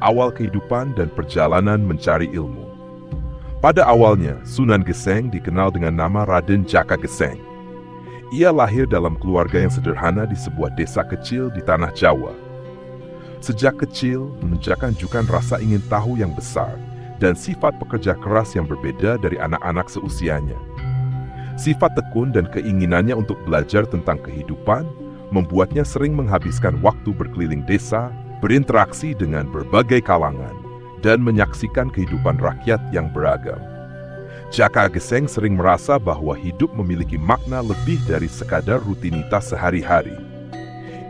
awal kehidupan dan perjalanan mencari ilmu. Pada awalnya, Sunan Geseng dikenal dengan nama Raden Jaka Geseng. Ia lahir dalam keluarga yang sederhana di sebuah desa kecil di tanah Jawa. Sejak kecil, menunjukkan rasa ingin tahu yang besar dan sifat pekerja keras yang berbeda dari anak-anak seusianya. Sifat tekun dan keinginannya untuk belajar tentang kehidupan membuatnya sering menghabiskan waktu berkeliling desa, berinteraksi dengan berbagai kalangan, dan menyaksikan kehidupan rakyat yang beragam. Jaka Geseng sering merasa bahwa hidup memiliki makna lebih dari sekadar rutinitas sehari-hari.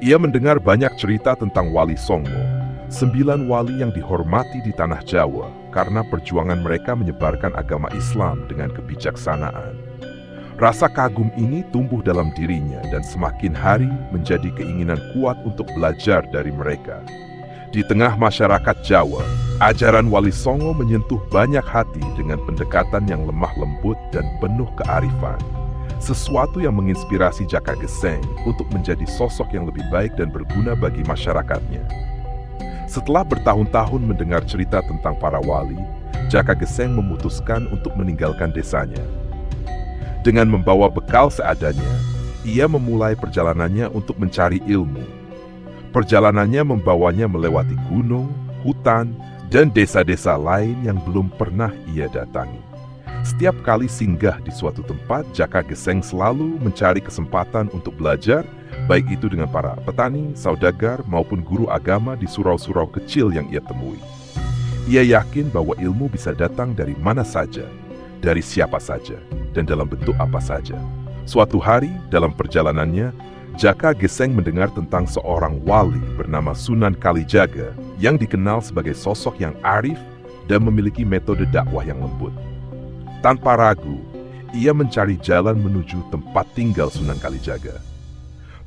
Ia mendengar banyak cerita tentang Wali Songo, 9 wali yang dihormati di tanah Jawa karena perjuangan mereka menyebarkan agama Islam dengan kebijaksanaan. Rasa kagum ini tumbuh dalam dirinya dan semakin hari menjadi keinginan kuat untuk belajar dari mereka. Di tengah masyarakat Jawa, ajaran Wali Songo menyentuh banyak hati dengan pendekatan yang lemah lembut dan penuh kearifan. Sesuatu yang menginspirasi Jaka Geseng untuk menjadi sosok yang lebih baik dan berguna bagi masyarakatnya. Setelah bertahun-tahun mendengar cerita tentang para wali, Jaka Geseng memutuskan untuk meninggalkan desanya. Dengan membawa bekal seadanya, ia memulai perjalanannya untuk mencari ilmu. Perjalanannya membawanya melewati gunung, hutan, dan desa-desa lain yang belum pernah ia datangi. Setiap kali singgah di suatu tempat, Jaka Geseng selalu mencari kesempatan untuk belajar, baik itu dengan para petani, saudagar, maupun guru agama di surau-surau kecil yang ia temui. Ia yakin bahwa ilmu bisa datang dari mana saja, dari siapa saja, dan dalam bentuk apa saja. Suatu hari, dalam perjalanannya, Jaka Geseng mendengar tentang seorang wali bernama Sunan Kalijaga yang dikenal sebagai sosok yang arif dan memiliki metode dakwah yang lembut. Tanpa ragu, ia mencari jalan menuju tempat tinggal Sunan Kalijaga.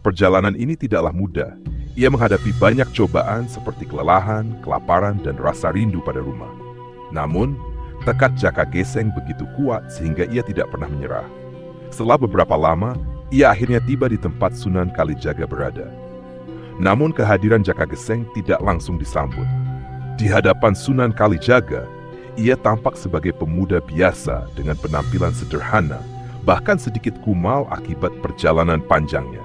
Perjalanan ini tidaklah mudah. Ia menghadapi banyak cobaan seperti kelelahan, kelaparan, dan rasa rindu pada rumah. Namun, tekad Jaka Geseng begitu kuat sehingga ia tidak pernah menyerah. Setelah beberapa lama, ia akhirnya tiba di tempat Sunan Kalijaga berada. Namun kehadiran Jaka Geseng tidak langsung disambut. Di hadapan Sunan Kalijaga, ia tampak sebagai pemuda biasa dengan penampilan sederhana, bahkan sedikit kumal akibat perjalanan panjangnya.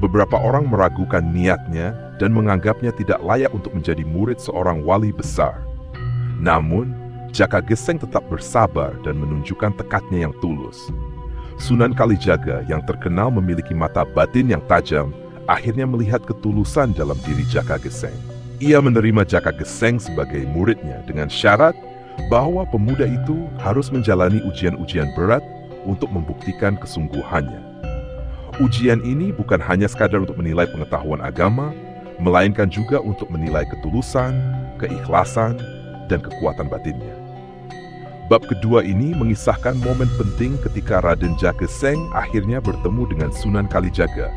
Beberapa orang meragukan niatnya dan menganggapnya tidak layak untuk menjadi murid seorang wali besar. Namun, Jaka Geseng tetap bersabar dan menunjukkan tekadnya yang tulus. Sunan Kalijaga yang terkenal memiliki mata batin yang tajam, akhirnya melihat ketulusan dalam diri Jaka Geseng. Ia menerima Jaka Geseng sebagai muridnya dengan syarat bahwa pemuda itu harus menjalani ujian-ujian berat untuk membuktikan kesungguhannya. Ujian ini bukan hanya sekadar untuk menilai pengetahuan agama, melainkan juga untuk menilai ketulusan, keikhlasan, dan kekuatan batinnya. Bab kedua ini mengisahkan momen penting ketika Raden Jaka Geseng akhirnya bertemu dengan Sunan Kalijaga,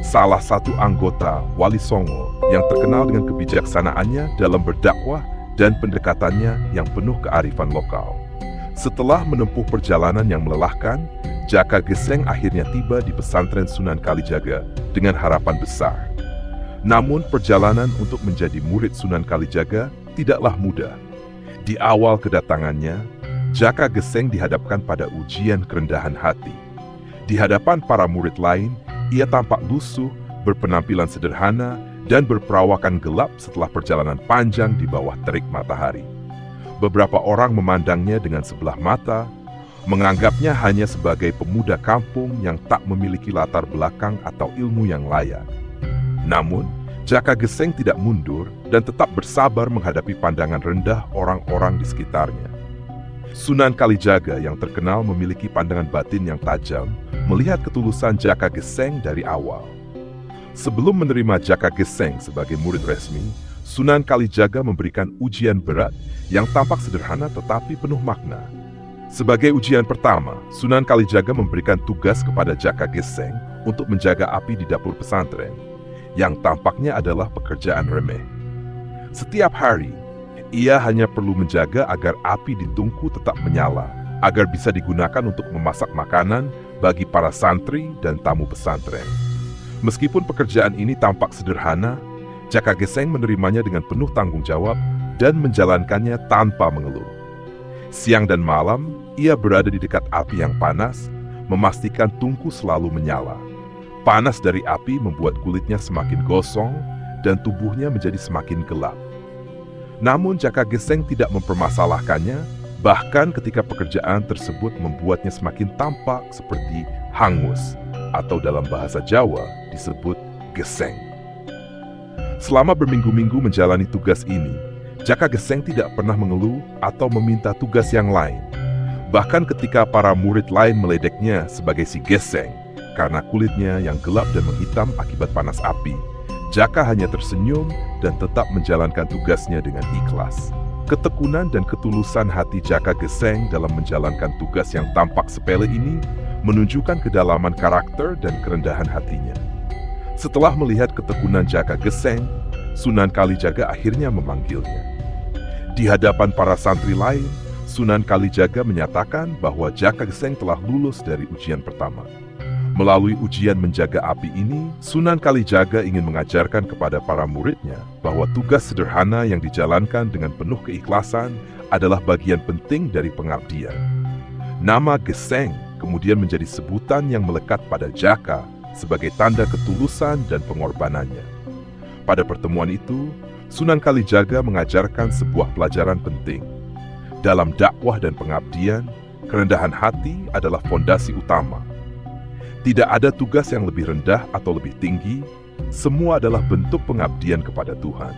salah satu anggota Wali Songo yang terkenal dengan kebijaksanaannya dalam berdakwah dan pendekatannya yang penuh kearifan lokal. Setelah menempuh perjalanan yang melelahkan, Jaka Geseng akhirnya tiba di pesantren Sunan Kalijaga dengan harapan besar. Namun perjalanan untuk menjadi murid Sunan Kalijaga tidaklah mudah. Di awal kedatangannya, Jaka Geseng dihadapkan pada ujian kerendahan hati. Di hadapan para murid lain, ia tampak lusuh, berpenampilan sederhana, dan berperawakan gelap setelah perjalanan panjang di bawah terik matahari. Beberapa orang memandangnya dengan sebelah mata, menganggapnya hanya sebagai pemuda kampung yang tak memiliki latar belakang atau ilmu yang layak. Namun, Jaka Geseng tidak mundur dan tetap bersabar menghadapi pandangan rendah orang-orang di sekitarnya. Sunan Kalijaga yang terkenal memiliki pandangan batin yang tajam, melihat ketulusan Jaka Geseng dari awal. Sebelum menerima Jaka Geseng sebagai murid resmi, Sunan Kalijaga memberikan ujian berat yang tampak sederhana tetapi penuh makna. Sebagai ujian pertama, Sunan Kalijaga memberikan tugas kepada Jaka Geseng untuk menjaga api di dapur pesantren, yang tampaknya adalah pekerjaan remeh. Setiap hari, ia hanya perlu menjaga agar api di tungku tetap menyala, agar bisa digunakan untuk memasak makanan bagi para santri dan tamu pesantren. Meskipun pekerjaan ini tampak sederhana, Jaka Geseng menerimanya dengan penuh tanggung jawab dan menjalankannya tanpa mengeluh. Siang dan malam, ia berada di dekat api yang panas, memastikan tungku selalu menyala. Panas dari api membuat kulitnya semakin gosong dan tubuhnya menjadi semakin gelap. Namun Jaka Geseng tidak mempermasalahkannya, bahkan ketika pekerjaan tersebut membuatnya semakin tampak seperti hangus, atau dalam bahasa Jawa disebut geseng. Selama berminggu-minggu menjalani tugas ini, Jaka Geseng tidak pernah mengeluh atau meminta tugas yang lain. Bahkan ketika para murid lain meledeknya sebagai si geseng karena kulitnya yang gelap dan menghitam akibat panas api, Jaka hanya tersenyum dan tetap menjalankan tugasnya dengan ikhlas. Ketekunan dan ketulusan hati Jaka Geseng dalam menjalankan tugas yang tampak sepele ini menunjukkan kedalaman karakter dan kerendahan hatinya. Setelah melihat ketekunan Jaka Geseng, Sunan Kalijaga akhirnya memanggilnya. Di hadapan para santri lain, Sunan Kalijaga menyatakan bahwa Jaka Geseng telah lulus dari ujian pertama. Melalui ujian menjaga api ini, Sunan Kalijaga ingin mengajarkan kepada para muridnya bahwa tugas sederhana yang dijalankan dengan penuh keikhlasan adalah bagian penting dari pengabdian. Nama Geseng kemudian menjadi sebutan yang melekat pada Jaka sebagai tanda ketulusan dan pengorbanannya. Pada pertemuan itu, Sunan Kalijaga mengajarkan sebuah pelajaran penting. Dalam dakwah dan pengabdian, kerendahan hati adalah fondasi utama. Tidak ada tugas yang lebih rendah atau lebih tinggi, semua adalah bentuk pengabdian kepada Tuhan.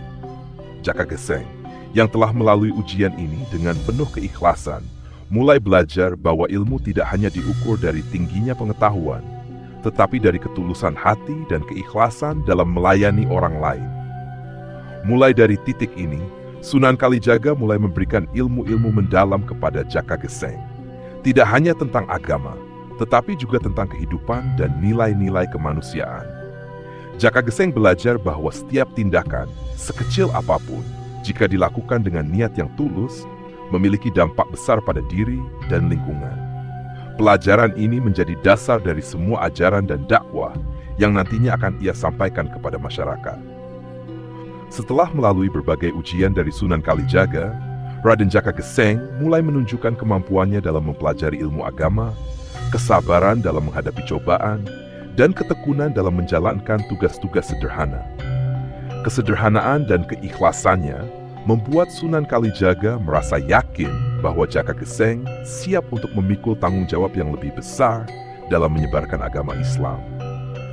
Jaka Geseng, yang telah melalui ujian ini dengan penuh keikhlasan, mulai belajar bahwa ilmu tidak hanya diukur dari tingginya pengetahuan, tetapi dari ketulusan hati dan keikhlasan dalam melayani orang lain. Mulai dari titik ini, Sunan Kalijaga mulai memberikan ilmu-ilmu mendalam kepada Jaka Geseng. Tidak hanya tentang agama, tetapi juga tentang kehidupan dan nilai-nilai kemanusiaan. Jaka Geseng belajar bahwa setiap tindakan, sekecil apapun, jika dilakukan dengan niat yang tulus, memiliki dampak besar pada diri dan lingkungan. Pelajaran ini menjadi dasar dari semua ajaran dan dakwah yang nantinya akan ia sampaikan kepada masyarakat. Setelah melalui berbagai ujian dari Sunan Kalijaga, Raden Jaka Geseng mulai menunjukkan kemampuannya dalam mempelajari ilmu agama, kesabaran dalam menghadapi cobaan, dan ketekunan dalam menjalankan tugas-tugas sederhana. Kesederhanaan dan keikhlasannya membuat Sunan Kalijaga merasa yakin bahwa Jaka Geseng siap untuk memikul tanggung jawab yang lebih besar dalam menyebarkan agama Islam.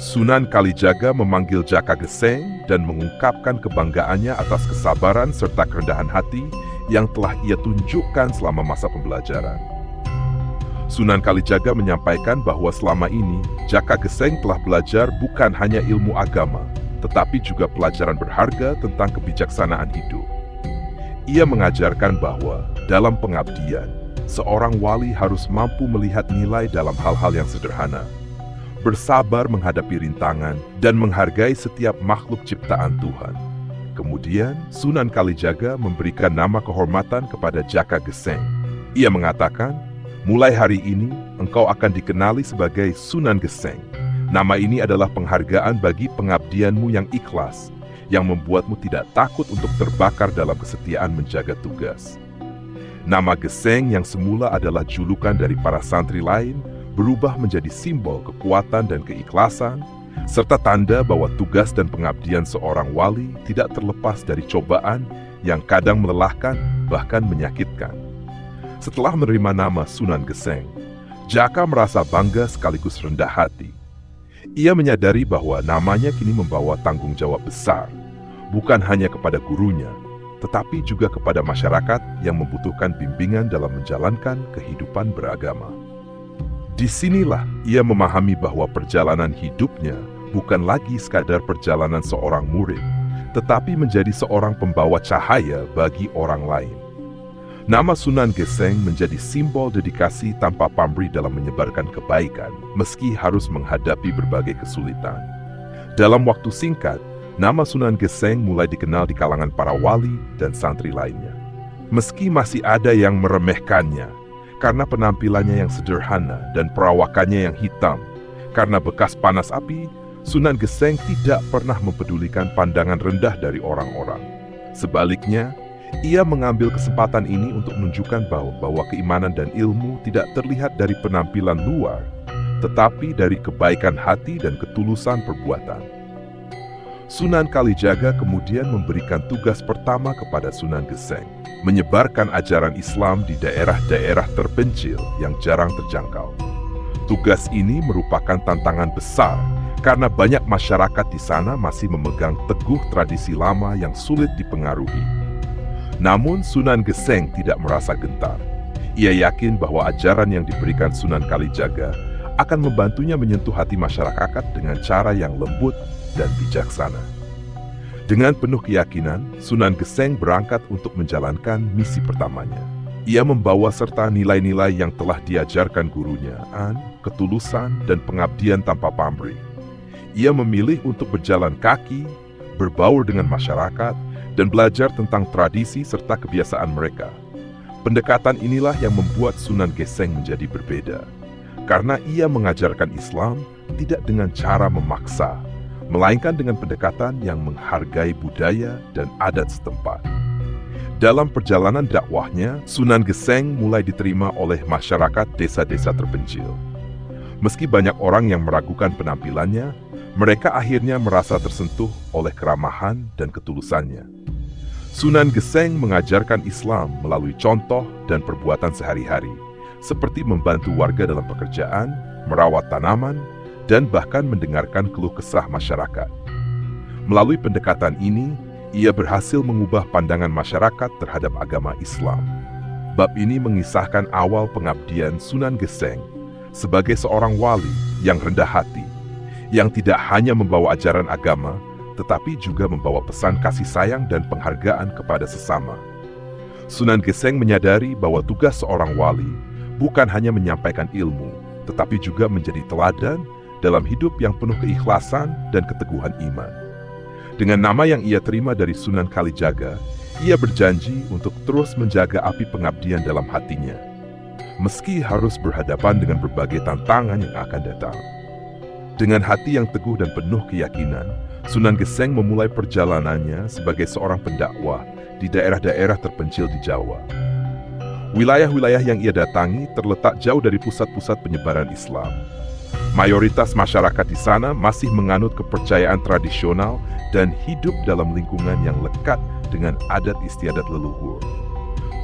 Sunan Kalijaga memanggil Jaka Geseng dan mengungkapkan kebanggaannya atas kesabaran serta kerendahan hati yang telah ia tunjukkan selama masa pembelajaran. Sunan Kalijaga menyampaikan bahwa selama ini Jaka Geseng telah belajar bukan hanya ilmu agama, tetapi juga pelajaran berharga tentang kebijaksanaan hidup. Ia mengajarkan bahwa dalam pengabdian, seorang wali harus mampu melihat nilai dalam hal-hal yang sederhana, bersabar menghadapi rintangan, dan menghargai setiap makhluk ciptaan Tuhan. Kemudian, Sunan Kalijaga memberikan nama kehormatan kepada Jaka Geseng. Ia mengatakan, mulai hari ini, engkau akan dikenali sebagai Sunan Geseng. Nama ini adalah penghargaan bagi pengabdianmu yang ikhlas, yang membuatmu tidak takut untuk terbakar dalam kesetiaan menjaga tugas. Nama Geseng yang semula adalah julukan dari para santri lain, berubah menjadi simbol kekuatan dan keikhlasan, serta tanda bahwa tugas dan pengabdian seorang wali tidak terlepas dari cobaan yang kadang melelahkan, bahkan menyakitkan. Setelah menerima nama Sunan Geseng, Jaka merasa bangga sekaligus rendah hati. Ia menyadari bahwa namanya kini membawa tanggung jawab besar, bukan hanya kepada gurunya, tetapi juga kepada masyarakat yang membutuhkan bimbingan dalam menjalankan kehidupan beragama. Disinilah ia memahami bahwa perjalanan hidupnya bukan lagi sekadar perjalanan seorang murid, tetapi menjadi seorang pembawa cahaya bagi orang lain. Nama Sunan Geseng menjadi simbol dedikasi tanpa pamrih dalam menyebarkan kebaikan, meski harus menghadapi berbagai kesulitan. Dalam waktu singkat, nama Sunan Geseng mulai dikenal di kalangan para wali dan santri lainnya. Meski masih ada yang meremehkannya, karena penampilannya yang sederhana dan perawakannya yang hitam. Karena bekas panas api, Sunan Geseng tidak pernah mempedulikan pandangan rendah dari orang-orang. Sebaliknya, Ia mengambil kesempatan ini untuk menunjukkan bahwa keimanan dan ilmu tidak terlihat dari penampilan luar, tetapi dari kebaikan hati dan ketulusan perbuatan. Sunan Kalijaga kemudian memberikan tugas pertama kepada Sunan Geseng, menyebarkan ajaran Islam di daerah-daerah terpencil yang jarang terjangkau. Tugas ini merupakan tantangan besar karena banyak masyarakat di sana masih memegang teguh tradisi lama yang sulit dipengaruhi. Namun Sunan Geseng tidak merasa gentar. Ia yakin bahwa ajaran yang diberikan Sunan Kalijaga akan membantunya menyentuh hati masyarakat dengan cara yang lembut dan bijaksana. Dengan penuh keyakinan, Sunan Geseng berangkat untuk menjalankan misi pertamanya. Ia membawa serta nilai-nilai yang telah diajarkan gurunya, ketulusan dan pengabdian tanpa pamrih. Ia memilih untuk berjalan kaki, berbaur dengan masyarakat, dan belajar tentang tradisi serta kebiasaan mereka. Pendekatan inilah yang membuat Sunan Geseng menjadi berbeda, karena ia mengajarkan Islam tidak dengan cara memaksa, melainkan dengan pendekatan yang menghargai budaya dan adat setempat. Dalam perjalanan dakwahnya, Sunan Geseng mulai diterima oleh masyarakat desa-desa terpencil. Meski banyak orang yang meragukan penampilannya, mereka akhirnya merasa tersentuh oleh keramahan dan ketulusannya. Sunan Geseng mengajarkan Islam melalui contoh dan perbuatan sehari-hari, seperti membantu warga dalam pekerjaan, merawat tanaman, dan bahkan mendengarkan keluh kesah masyarakat. Melalui pendekatan ini, ia berhasil mengubah pandangan masyarakat terhadap agama Islam. Bab ini mengisahkan awal pengabdian Sunan Geseng sebagai seorang wali yang rendah hati, yang tidak hanya membawa ajaran agama, tetapi juga membawa pesan kasih sayang dan penghargaan kepada sesama. Sunan Geseng menyadari bahwa tugas seorang wali bukan hanya menyampaikan ilmu, tetapi juga menjadi teladan dalam hidup yang penuh keikhlasan dan keteguhan iman. Dengan nama yang ia terima dari Sunan Kalijaga, ia berjanji untuk terus menjaga api pengabdian dalam hatinya, meski harus berhadapan dengan berbagai tantangan yang akan datang. Dengan hati yang teguh dan penuh keyakinan, Sunan Geseng memulai perjalanannya sebagai seorang pendakwah di daerah-daerah terpencil di Jawa. Wilayah-wilayah yang ia datangi terletak jauh dari pusat-pusat penyebaran Islam. Mayoritas masyarakat di sana masih menganut kepercayaan tradisional dan hidup dalam lingkungan yang lekat dengan adat istiadat leluhur.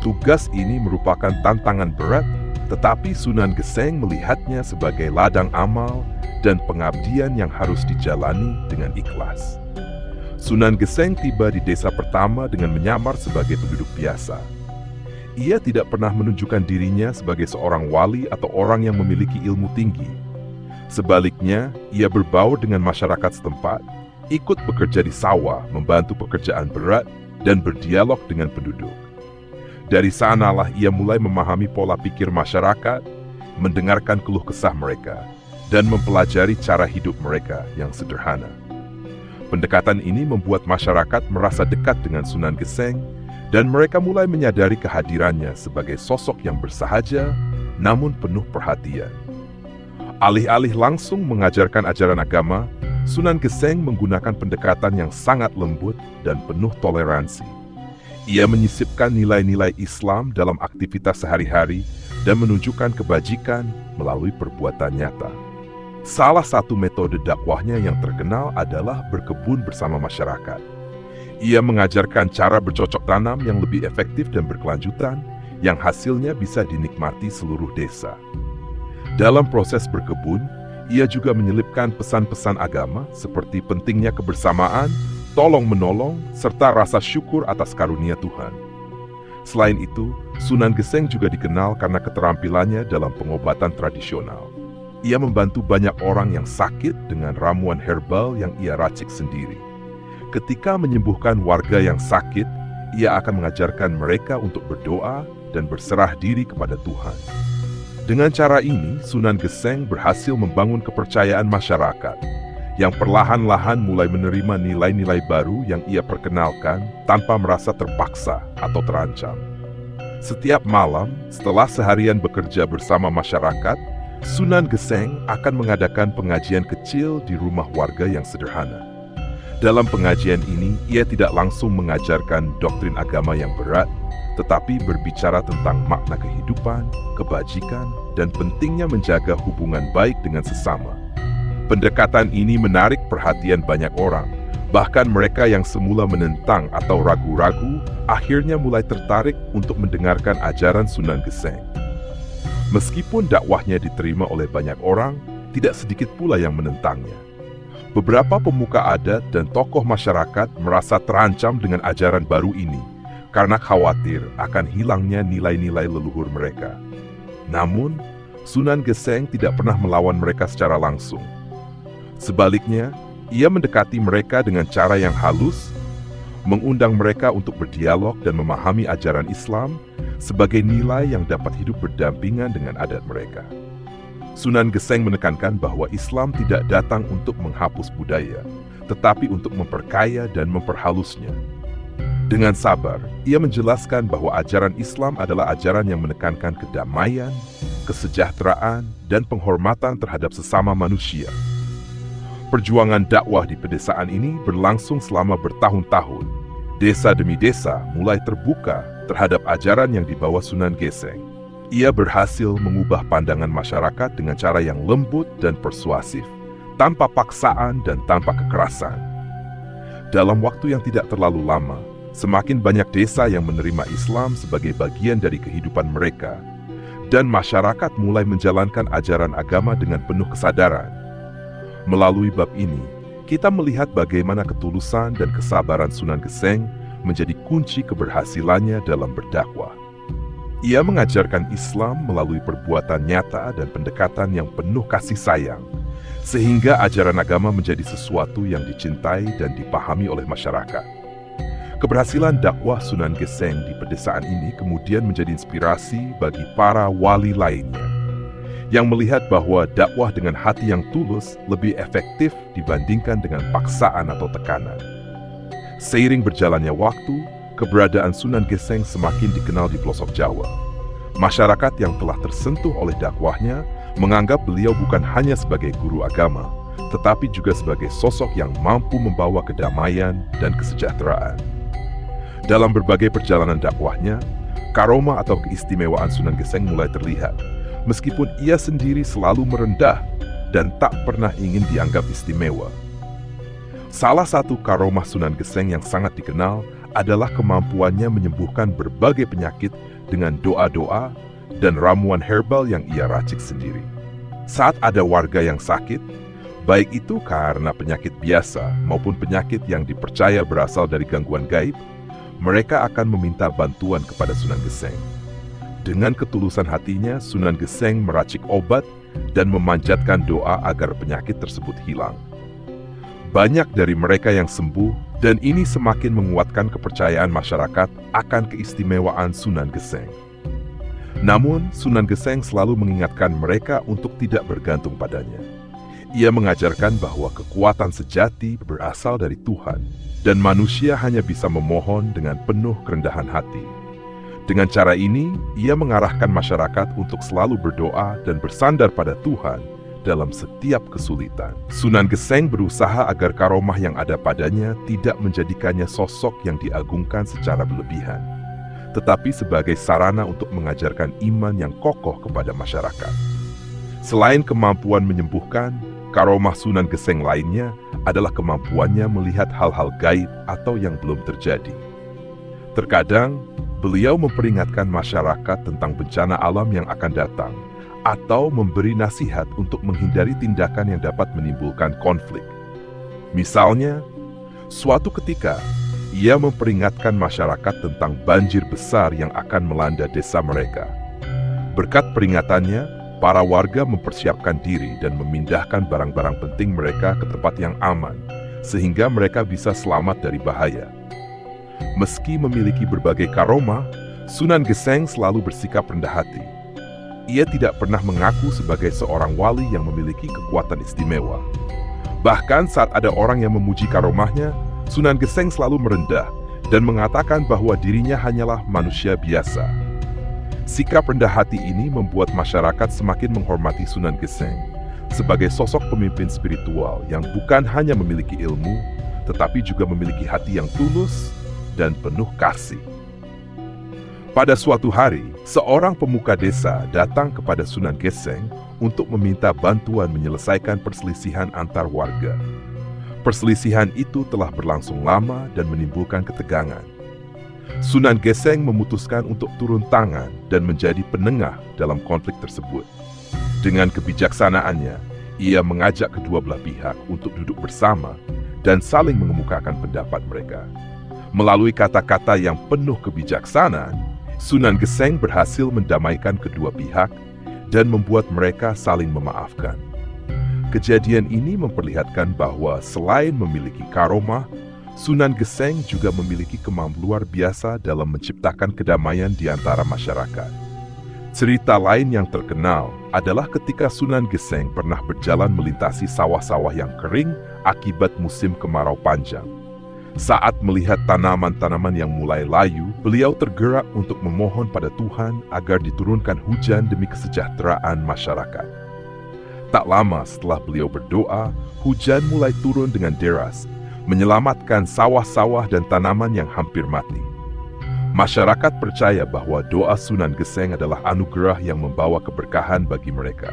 Tugas ini merupakan tantangan berat, tetapi Sunan Geseng melihatnya sebagai ladang amal dan pengabdian yang harus dijalani dengan ikhlas. Sunan Geseng tiba di desa pertama dengan menyamar sebagai penduduk biasa. Ia tidak pernah menunjukkan dirinya sebagai seorang wali atau orang yang memiliki ilmu tinggi. Sebaliknya, ia berbaur dengan masyarakat setempat, ikut bekerja di sawah, membantu pekerjaan berat, dan berdialog dengan penduduk. Dari sanalah ia mulai memahami pola pikir masyarakat, mendengarkan keluh kesah mereka, dan mempelajari cara hidup mereka yang sederhana. Pendekatan ini membuat masyarakat merasa dekat dengan Sunan Geseng, dan mereka mulai menyadari kehadirannya sebagai sosok yang bersahaja, namun penuh perhatian. Alih-alih langsung mengajarkan ajaran agama, Sunan Geseng menggunakan pendekatan yang sangat lembut dan penuh toleransi. Ia menyisipkan nilai-nilai Islam dalam aktivitas sehari-hari dan menunjukkan kebajikan melalui perbuatan nyata. Salah satu metode dakwahnya yang terkenal adalah berkebun bersama masyarakat. Ia mengajarkan cara bercocok tanam yang lebih efektif dan berkelanjutan, yang hasilnya bisa dinikmati seluruh desa. Dalam proses berkebun, ia juga menyelipkan pesan-pesan agama seperti pentingnya kebersamaan, tolong-menolong, serta rasa syukur atas karunia Tuhan. Selain itu, Sunan Geseng juga dikenal karena keterampilannya dalam pengobatan tradisional. Ia membantu banyak orang yang sakit dengan ramuan herbal yang ia racik sendiri. Ketika menyembuhkan warga yang sakit, ia akan mengajarkan mereka untuk berdoa dan berserah diri kepada Tuhan. Dengan cara ini, Sunan Geseng berhasil membangun kepercayaan masyarakat yang perlahan-lahan mulai menerima nilai-nilai baru yang ia perkenalkan tanpa merasa terpaksa atau terancam. Setiap malam, setelah seharian bekerja bersama masyarakat, Sunan Geseng akan mengadakan pengajian kecil di rumah warga yang sederhana. Dalam pengajian ini, ia tidak langsung mengajarkan doktrin agama yang berat, tetapi berbicara tentang makna kehidupan, kebajikan, dan pentingnya menjaga hubungan baik dengan sesama. Pendekatan ini menarik perhatian banyak orang, bahkan mereka yang semula menentang atau ragu-ragu, akhirnya mulai tertarik untuk mendengarkan ajaran Sunan Geseng. Meskipun dakwahnya diterima oleh banyak orang, tidak sedikit pula yang menentangnya. Beberapa pemuka adat dan tokoh masyarakat merasa terancam dengan ajaran baru ini karena khawatir akan hilangnya nilai-nilai leluhur mereka. Namun, Sunan Geseng tidak pernah melawan mereka secara langsung. Sebaliknya, ia mendekati mereka dengan cara yang halus, mengundang mereka untuk berdialog dan memahami ajaran Islam sebagai nilai yang dapat hidup berdampingan dengan adat mereka. Sunan Geseng menekankan bahwa Islam tidak datang untuk menghapus budaya, tetapi untuk memperkaya dan memperhalusnya. Dengan sabar, ia menjelaskan bahwa ajaran Islam adalah ajaran yang menekankan kedamaian, kesejahteraan, dan penghormatan terhadap sesama manusia. Perjuangan dakwah di pedesaan ini berlangsung selama bertahun-tahun. Desa demi desa mulai terbuka terhadap ajaran yang dibawa Sunan Geseng. Ia berhasil mengubah pandangan masyarakat dengan cara yang lembut dan persuasif, tanpa paksaan dan tanpa kekerasan. Dalam waktu yang tidak terlalu lama, semakin banyak desa yang menerima Islam sebagai bagian dari kehidupan mereka, dan masyarakat mulai menjalankan ajaran agama dengan penuh kesadaran. Melalui bab ini, kita melihat bagaimana ketulusan dan kesabaran Sunan Geseng menjadi kunci keberhasilannya dalam berdakwah. Ia mengajarkan Islam melalui perbuatan nyata dan pendekatan yang penuh kasih sayang, sehingga ajaran agama menjadi sesuatu yang dicintai dan dipahami oleh masyarakat. Keberhasilan dakwah Sunan Geseng di pedesaan ini kemudian menjadi inspirasi bagi para wali lainnya, yang melihat bahwa dakwah dengan hati yang tulus lebih efektif dibandingkan dengan paksaan atau tekanan. Seiring berjalannya waktu, keberadaan Sunan Geseng semakin dikenal di pelosok Jawa. Masyarakat yang telah tersentuh oleh dakwahnya menganggap beliau bukan hanya sebagai guru agama, tetapi juga sebagai sosok yang mampu membawa kedamaian dan kesejahteraan. Dalam berbagai perjalanan dakwahnya, karomah atau keistimewaan Sunan Geseng mulai terlihat, meskipun ia sendiri selalu merendah dan tak pernah ingin dianggap istimewa. Salah satu karomah Sunan Geseng yang sangat dikenal adalah kemampuannya menyembuhkan berbagai penyakit dengan doa-doa dan ramuan herbal yang ia racik sendiri. Saat ada warga yang sakit, baik itu karena penyakit biasa maupun penyakit yang dipercaya berasal dari gangguan gaib, mereka akan meminta bantuan kepada Sunan Geseng. Dengan ketulusan hatinya, Sunan Geseng meracik obat dan memanjatkan doa agar penyakit tersebut hilang. Banyak dari mereka yang sembuh, dan ini semakin menguatkan kepercayaan masyarakat akan keistimewaan Sunan Geseng. Namun, Sunan Geseng selalu mengingatkan mereka untuk tidak bergantung padanya. Ia mengajarkan bahwa kekuatan sejati berasal dari Tuhan, dan manusia hanya bisa memohon dengan penuh kerendahan hati. Dengan cara ini, ia mengarahkan masyarakat untuk selalu berdoa dan bersandar pada Tuhan dalam setiap kesulitan. Sunan Geseng berusaha agar karomah yang ada padanya tidak menjadikannya sosok yang diagungkan secara berlebihan, tetapi sebagai sarana untuk mengajarkan iman yang kokoh kepada masyarakat. Selain kemampuan menyembuhkan, karomah Sunan Geseng lainnya adalah kemampuannya melihat hal-hal gaib atau yang belum terjadi. Terkadang, beliau memperingatkan masyarakat tentang bencana alam yang akan datang, atau memberi nasihat untuk menghindari tindakan yang dapat menimbulkan konflik. Misalnya, suatu ketika, ia memperingatkan masyarakat tentang banjir besar yang akan melanda desa mereka. Berkat peringatannya, para warga mempersiapkan diri dan memindahkan barang-barang penting mereka ke tempat yang aman, sehingga mereka bisa selamat dari bahaya. Meski memiliki berbagai karomah, Sunan Geseng selalu bersikap rendah hati. Ia tidak pernah mengaku sebagai seorang wali yang memiliki kekuatan istimewa. Bahkan saat ada orang yang memuji karomahnya, Sunan Geseng selalu merendah dan mengatakan bahwa dirinya hanyalah manusia biasa. Sikap rendah hati ini membuat masyarakat semakin menghormati Sunan Geseng sebagai sosok pemimpin spiritual yang bukan hanya memiliki ilmu, tetapi juga memiliki hati yang tulus dan penuh kasih. Pada suatu hari, seorang pemuka desa datang kepada Sunan Geseng untuk meminta bantuan menyelesaikan perselisihan antar warga. Perselisihan itu telah berlangsung lama dan menimbulkan ketegangan. Sunan Geseng memutuskan untuk turun tangan dan menjadi penengah dalam konflik tersebut. Dengan kebijaksanaannya, ia mengajak kedua belah pihak untuk duduk bersama dan saling mengemukakan pendapat mereka. Melalui kata-kata yang penuh kebijaksanaan, Sunan Geseng berhasil mendamaikan kedua pihak dan membuat mereka saling memaafkan. Kejadian ini memperlihatkan bahwa selain memiliki karomah, Sunan Geseng juga memiliki kemampuan luar biasa dalam menciptakan kedamaian di antara masyarakat. Cerita lain yang terkenal adalah ketika Sunan Geseng pernah berjalan melintasi sawah-sawah yang kering akibat musim kemarau panjang. Saat melihat tanaman-tanaman yang mulai layu, beliau tergerak untuk memohon pada Tuhan agar diturunkan hujan demi kesejahteraan masyarakat. Tak lama setelah beliau berdoa, hujan mulai turun dengan deras, menyelamatkan sawah-sawah dan tanaman yang hampir mati. Masyarakat percaya bahwa doa Sunan Geseng adalah anugerah yang membawa keberkahan bagi mereka.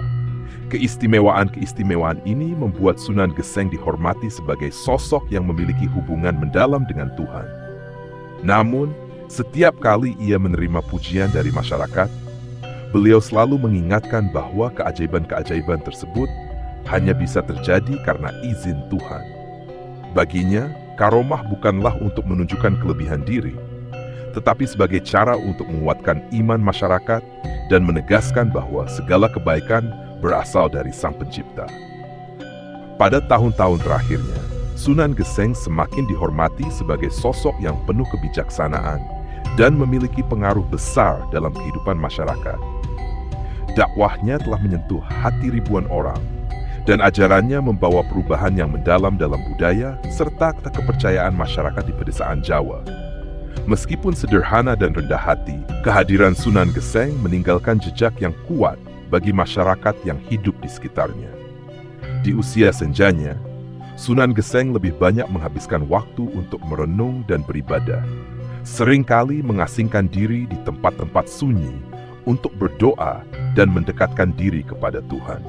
Keistimewaan-keistimewaan ini membuat Sunan Geseng dihormati sebagai sosok yang memiliki hubungan mendalam dengan Tuhan. Namun, setiap kali ia menerima pujian dari masyarakat, beliau selalu mengingatkan bahwa keajaiban-keajaiban tersebut hanya bisa terjadi karena izin Tuhan. Baginya, karomah bukanlah untuk menunjukkan kelebihan diri, tetapi sebagai cara untuk menguatkan iman masyarakat dan menegaskan bahwa segala kebaikan berasal dari Sang Pencipta. Pada tahun-tahun terakhirnya, Sunan Geseng semakin dihormati sebagai sosok yang penuh kebijaksanaan dan memiliki pengaruh besar dalam kehidupan masyarakat. Dakwahnya telah menyentuh hati ribuan orang, dan ajarannya membawa perubahan yang mendalam dalam budaya serta kepercayaan masyarakat di pedesaan Jawa. Meskipun sederhana dan rendah hati, kehadiran Sunan Geseng meninggalkan jejak yang kuat bagi masyarakat yang hidup di sekitarnya. Di usia senjanya, Sunan Geseng lebih banyak menghabiskan waktu untuk merenung dan beribadah. Seringkali mengasingkan diri di tempat-tempat sunyi untuk berdoa dan mendekatkan diri kepada Tuhan.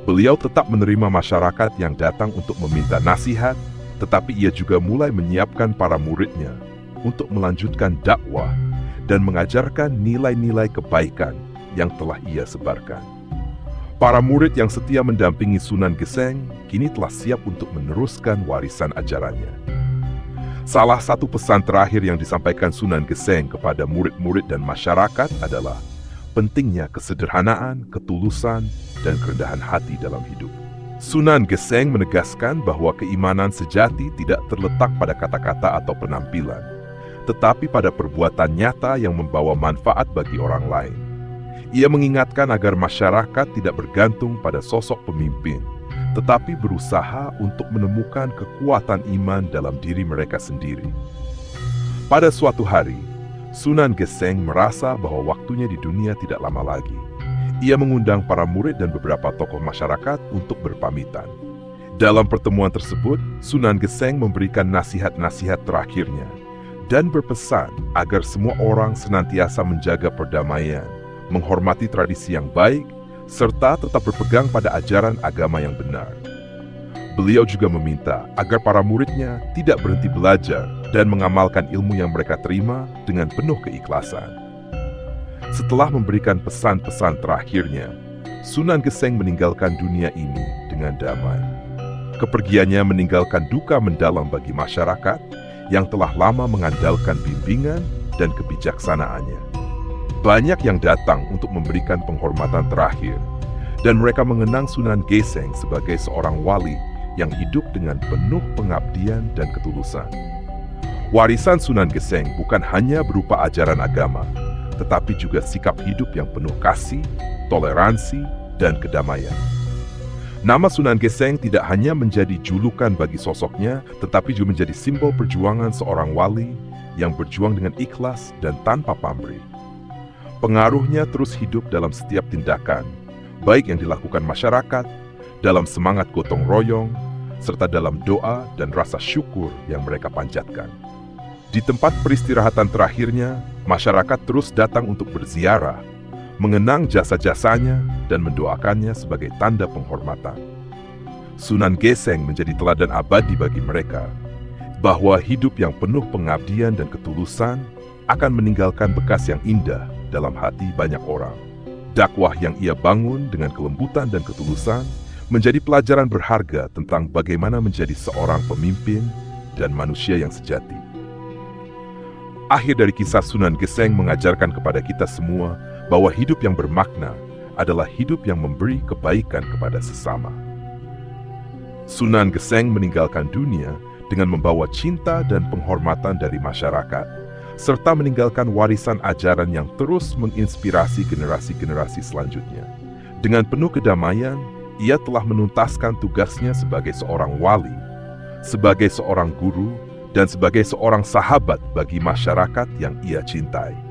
Beliau tetap menerima masyarakat yang datang untuk meminta nasihat, tetapi ia juga mulai menyiapkan para muridnya untuk melanjutkan dakwah dan mengajarkan nilai-nilai kebaikan yang telah ia sebarkan. Para murid yang setia mendampingi Sunan Geseng kini telah siap untuk meneruskan warisan ajarannya. Salah satu pesan terakhir yang disampaikan Sunan Geseng kepada murid-murid dan masyarakat adalah pentingnya kesederhanaan, ketulusan, dan kerendahan hati dalam hidup. Sunan Geseng menegaskan bahwa keimanan sejati tidak terletak pada kata-kata atau penampilan, tetapi pada perbuatan nyata yang membawa manfaat bagi orang lain. Ia mengingatkan agar masyarakat tidak bergantung pada sosok pemimpin, tetapi berusaha untuk menemukan kekuatan iman dalam diri mereka sendiri. Pada suatu hari, Sunan Geseng merasa bahwa waktunya di dunia tidak lama lagi. Ia mengundang para murid dan beberapa tokoh masyarakat untuk berpamitan. Dalam pertemuan tersebut, Sunan Geseng memberikan nasihat-nasihat terakhirnya dan berpesan agar semua orang senantiasa menjaga perdamaian, menghormati tradisi yang baik, serta tetap berpegang pada ajaran agama yang benar. Beliau juga meminta agar para muridnya tidak berhenti belajar dan mengamalkan ilmu yang mereka terima dengan penuh keikhlasan. Setelah memberikan pesan-pesan terakhirnya, Sunan Geseng meninggalkan dunia ini dengan damai. Kepergiannya meninggalkan duka mendalam bagi masyarakat yang telah lama mengandalkan bimbingan dan kebijaksanaannya. Banyak yang datang untuk memberikan penghormatan terakhir, dan mereka mengenang Sunan Geseng sebagai seorang wali yang hidup dengan penuh pengabdian dan ketulusan. Warisan Sunan Geseng bukan hanya berupa ajaran agama, tetapi juga sikap hidup yang penuh kasih, toleransi, dan kedamaian. Nama Sunan Geseng tidak hanya menjadi julukan bagi sosoknya, tetapi juga menjadi simbol perjuangan seorang wali yang berjuang dengan ikhlas dan tanpa pamrih. Pengaruhnya terus hidup dalam setiap tindakan, baik yang dilakukan masyarakat, dalam semangat gotong royong, serta dalam doa dan rasa syukur yang mereka panjatkan. Di tempat peristirahatan terakhirnya, masyarakat terus datang untuk berziarah, mengenang jasa-jasanya dan mendoakannya sebagai tanda penghormatan. Sunan Geseng menjadi teladan abadi bagi mereka, bahwa hidup yang penuh pengabdian dan ketulusan akan meninggalkan bekas yang indah dalam hati banyak orang. Dakwah yang ia bangun dengan kelembutan dan ketulusan menjadi pelajaran berharga tentang bagaimana menjadi seorang pemimpin dan manusia yang sejati. Akhir dari kisah Sunan Geseng mengajarkan kepada kita semua bahwa hidup yang bermakna adalah hidup yang memberi kebaikan kepada sesama. Sunan Geseng meninggalkan dunia dengan membawa cinta dan penghormatan dari masyarakat, serta meninggalkan warisan ajaran yang terus menginspirasi generasi-generasi selanjutnya. Dengan penuh kedamaian, ia telah menuntaskan tugasnya sebagai seorang wali, sebagai seorang guru, dan sebagai seorang sahabat bagi masyarakat yang ia cintai.